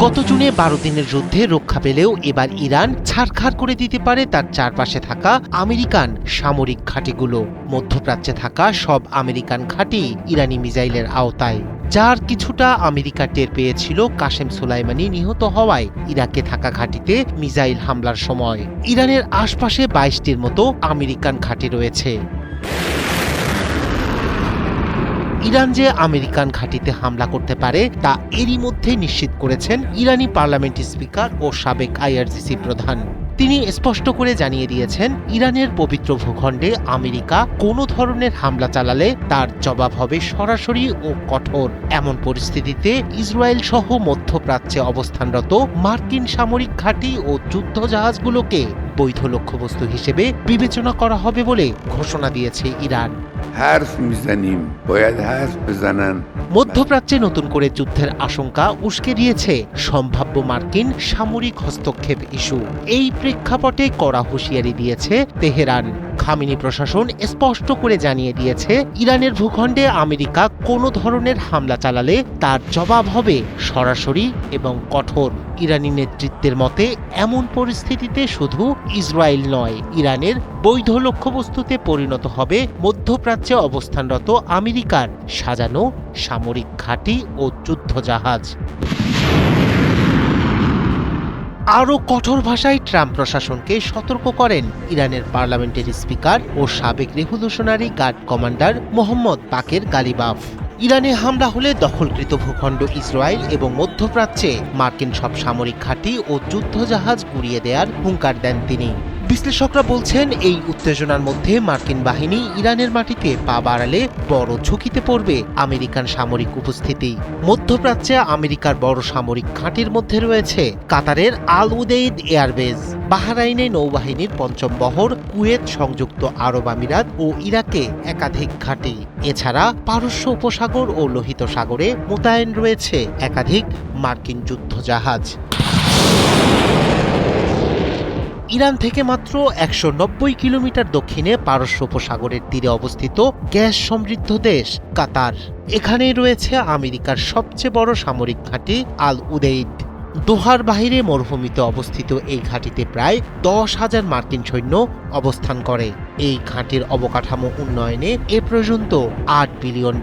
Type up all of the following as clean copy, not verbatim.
গত জুনে ১২ দিনের যুদ্ধে রক্ষা পেলেও এবার ইরান ছারখার করে দিতে পারে তার চারপাশে থাকা আমেরিকান সামরিক ঘাঁটিগুলো। মধ্যপ্রাচ্যে থাকা সব আমেরিকান ঘাঁটি ইরানি মিসাইলের আওতায়, যার কিছুটা আমেরিকা টের পেয়েছিল কাসেম সোলাইমানি নিহত হওয়ায় ইরাকে থাকা ঘাঁটিতে মিসাইল হামলার সময়। ইরানের আশপাশে ২২টির মতো আমেরিকান ঘাঁটি রয়েছে। ইরান যে আমেরিকান ঘাঁটিতে হামলা করতে পারে তা এরই মধ্যে নিশ্চিত করেছেন ইরানি পার্লামেন্টের স্পিকার ও সাবেক আইআরজিসি প্রধান। তিনি স্পষ্ট করে জানিয়ে দিয়েছেন, ইরানের পবিত্র ভূখণ্ডে আমেরিকা কোনো ধরনের হামলা চালালে তার জবাব হবে সরাসরি ও কঠোর। এমন পরিস্থিতিতে ইসরায়েল সহ মধ্যপ্রাচ্যে অবস্থানরত মার্কিন সামরিক ঘাঁটি ও যুদ্ধজাহাজগুলোকে বৈধ লক্ষ্যবস্তু হিসেবে বিবেচনা করা হবে বলে ঘোষণা দিয়েছে ইরান। মধ্যপ্রাচ্যে নতুন করে যুদ্ধের আশঙ্কা উস্কে দিয়েছে সম্ভাব্য মার্কিন সামরিক হস্তক্ষেপ ইস্যু। এই প্রেক্ষাপটে কড়া হুঁশিয়ারি দিয়েছে তেহরান। খামেনি প্রশাসন স্পষ্ট করে জানিয়ে দিয়েছে, ইরানের ভূখণ্ডে আমেরিকা কোনো ধরনের হামলা চালালে তার জবাব হবে সরাসরি এবং কঠোর। ইরানি নেতৃত্বের মতে এমন পরিস্থিতিতে শুধু ইসরায়েল নয়, ইরানের বৈধ লক্ষ্যবস্তুতে পরিণত হবে মধ্যপ্রাচ্যে অবস্থানরত আমেরিকার সাজানো সামরিক ঘাঁটি ও যুদ্ধজাহাজ। আরও কঠোর ভাষায় ট্রাম্প প্রশাসনকে সতর্ক করেন ইরানের পার্লামেন্টের স্পিকার ও সাবেক রেভলিউশনারি গার্ড কমান্ডার মোহাম্মদ বাকের গালিবাফ। ইরানে হামলা হলে দখলকৃত ভূখণ্ড ইসরায়েল এবং মধ্যপ্রাচ্যে মার্কিন সব সামরিক ঘাঁটি ও যুদ্ধজাহাজ গুঁড়িয়ে দেওয়ার হুঙ্কার দেন তিনি। বিশ্লেষকরা বলছেন, এই উত্তেজনার মধ্যে মার্কিন বাহিনী ইরানের মাটিতে পা বাড়ালে বড় ঝুঁকিতে পড়বে আমেরিকান সামরিক উপস্থিতি। মধ্যপ্রাচ্যে আমেরিকার বড় সামরিক ঘাঁটির মধ্যে রয়েছে কাতারের আল উদেইদ এয়ারবেজ, বাহরাইনে নৌবাহিনীর পঞ্চম বহর, কুয়েত, সংযুক্ত আরব আমিরাত ও ইরাকে একাধিক ঘাঁটি। এছাড়া পারস্য উপসাগর ও লোহিত সাগরে মোতায়েন রয়েছে একাধিক মার্কিন যুদ্ধজাহাজ। ইরান থেকে মাত্র ১৯০ কিলোমিটার দক্ষিণে পারস্য উপসাগরের তীরে অবস্থিত গ্যাস সমৃদ্ধ দেশ কাতার। এখানেই রয়েছে আমেরিকার সবচেয়ে বড় সামরিক ঘাঁটি আল উদেইদ। দোহার বাহিরে মরুভূমিতে অবস্থিত এই ঘাঁটিতে প্রায় ১০,০০০ মার্কিন সৈন্য অবস্থান করে। এই ঘাঁটির অবকাঠামো উন্নয়নে এ পর্যন্ত $৮ বিলিয়ন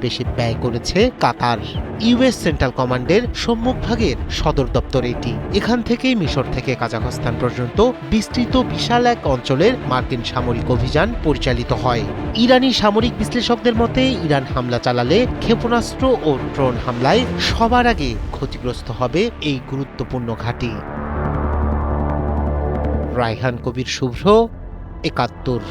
বেশি ব্যয় করেছে কাতার। ইউএস সেন্ট্রাল কমান্ডের সম্মুখভাগের সদর দপ্তর এটি। এখান থেকেই মিশর থেকে কাজাখস্তান পর্যন্ত বিস্তৃত বিশাল এক অঞ্চলের মার্কিন সামরিক অভিযান পরিচালিত হয়। ইরানি সামরিক বিশ্লেষকদের মতে, ইরান হামলা চালালে ক্ষেপণাস্ত্র ও ড্রোন হামলায় সবার আগে ক্ষতিগ্রস্ত হবে এই গুরুত্বপূর্ণ ঘাঁটি। রায়হান কবির শুভ্র, ৭১।